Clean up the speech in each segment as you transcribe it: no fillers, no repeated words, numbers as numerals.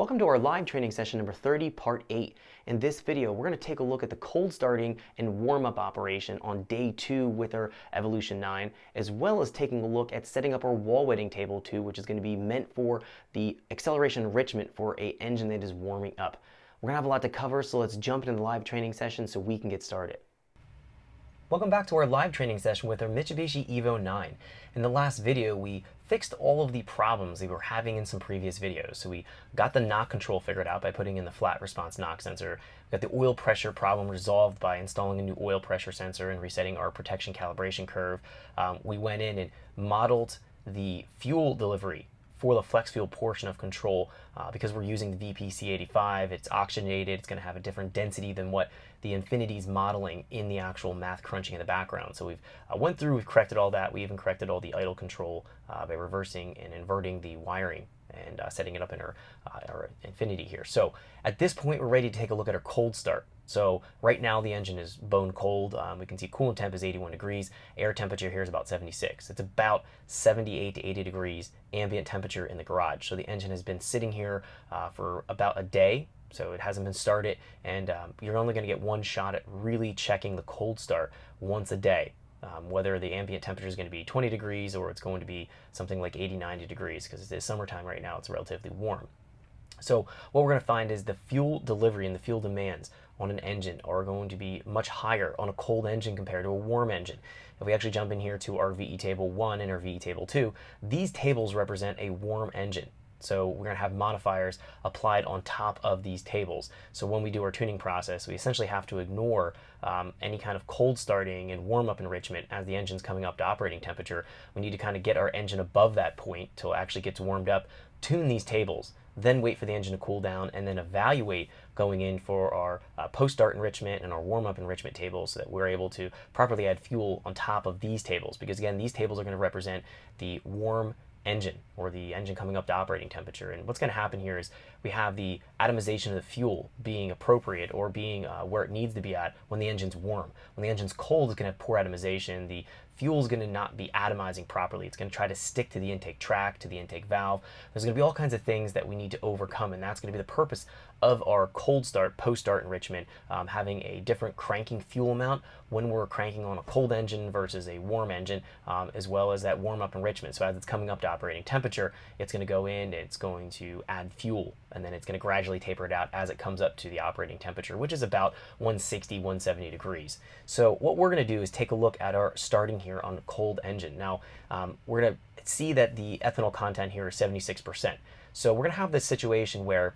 Welcome to our live training session number 30, part 8. In this video, we're going to take a look at the cold starting and warm-up operation on day 2 with our Evolution 9, as well as taking a look at setting up our wall wetting table 2, which is going to be meant for the acceleration enrichment for an engine that is warming up. We're going to have a lot to cover, so let's jump into the live training session so we can get started. Welcome back to our live training session with our Mitsubishi Evo 9. In the last video, we fixed all of the problems we were having in some previous videos. So we got the knock control figured out by putting in the flat response knock sensor. We got the oil pressure problem resolved by installing a new oil pressure sensor and resetting our protection calibration curve. We went in and modeled the fuel delivery for the flex fuel portion of control because we're using the VPC85. It's oxygenated. It's going to have a different density than what the Infinity's modeling in the actual math crunching in the background. So we've went through, we've corrected all that. We even corrected all the idle control by reversing and inverting the wiring and setting it up in our Infinity here. So at this point, we're ready to take a look at our cold start. So right now the engine is bone cold. We can see coolant temp is 81 degrees. Air temperature here is about 76. It's about 78 to 80 degrees ambient temperature in the garage. So the engine has been sitting here for about a day. So it hasn't been started, and you're only going to get one shot at really checking the cold start once a day. Whether the ambient temperature is going to be 20 degrees or it's going to be something like 80, 90 degrees, because it's summertime right now, it's relatively warm. So what we're going to find is the fuel delivery and the fuel demands on an engine are going to be much higher on a cold engine compared to a warm engine. If we actually jump in here to our VE table 1 and our VE table 2, these tables represent a warm engine. So we're going to have modifiers applied on top of these tables. So when we do our tuning process, we essentially have to ignore any kind of cold starting and warm-up enrichment as the engine's coming up to operating temperature. We need to kind of get our engine above that point till it actually gets warmed up, tune these tables, then wait for the engine to cool down, and then evaluate going in for our post-start enrichment and our warm-up enrichment tables so that we're able to properly add fuel on top of these tables. Because again, these tables are going to represent the warm engine, or the engine coming up to operating temperature. And what's going to happen here is we have the atomization of the fuel being appropriate, or being where it needs to be at when the engine's warm. When the engine's cold, it's going to have poor atomization. The fuel is going to not be atomizing properly. It's going to try to stick to the intake track, to the intake valve. There's going to be all kinds of things that we need to overcome, and that's going to be the purpose of our cold start, post-start enrichment, having a different cranking fuel amount when we're cranking on a cold engine versus a warm engine, as well as that warm-up enrichment. So as it's coming up to operating temperature, it's going to go in, it's going to add fuel, and then it's going to gradually taper it out as it comes up to the operating temperature, which is about 160, 170 degrees. So what we're going to do is take a look at our starting here on a cold engine. Now, we're going to see that the ethanol content here is 76%. So we're going to have this situation where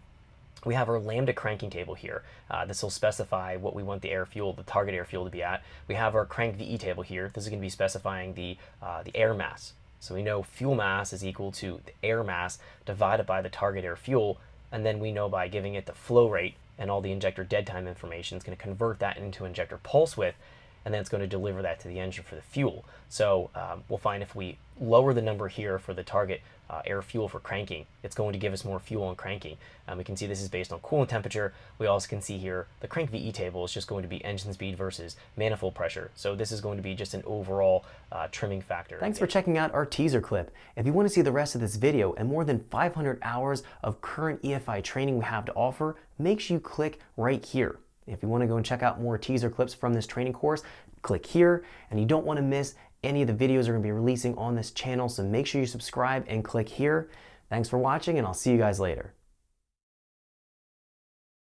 we have our lambda cranking table here. This will specify what we want the air fuel, the target air fuel to be at. We have our crank VE table here. This is going to be specifying the air mass. So we know fuel mass is equal to the air mass divided by the target air fuel, and then we know by giving it the flow rate and all the injector dead time information, it's going to convert that into injector pulse width, and then it's going to deliver that to the engine for the fuel. So we'll find if we lower the number here for the target air fuel for cranking, it's going to give us more fuel on cranking. We can see this is based on coolant temperature. We also can see here the crank VE table is just going to be engine speed versus manifold pressure. So this is going to be just an overall trimming factor. Thanks for checking out our teaser clip. If you want to see the rest of this video and more than 500 hours of current EFI training we have to offer, make sure you click right here. If you want to go and check out more teaser clips from this training course, click here. And you don't want to miss any of the videos we're going to be releasing on this channel, so make sure you subscribe and click here. Thanks for watching, and I'll see you guys later.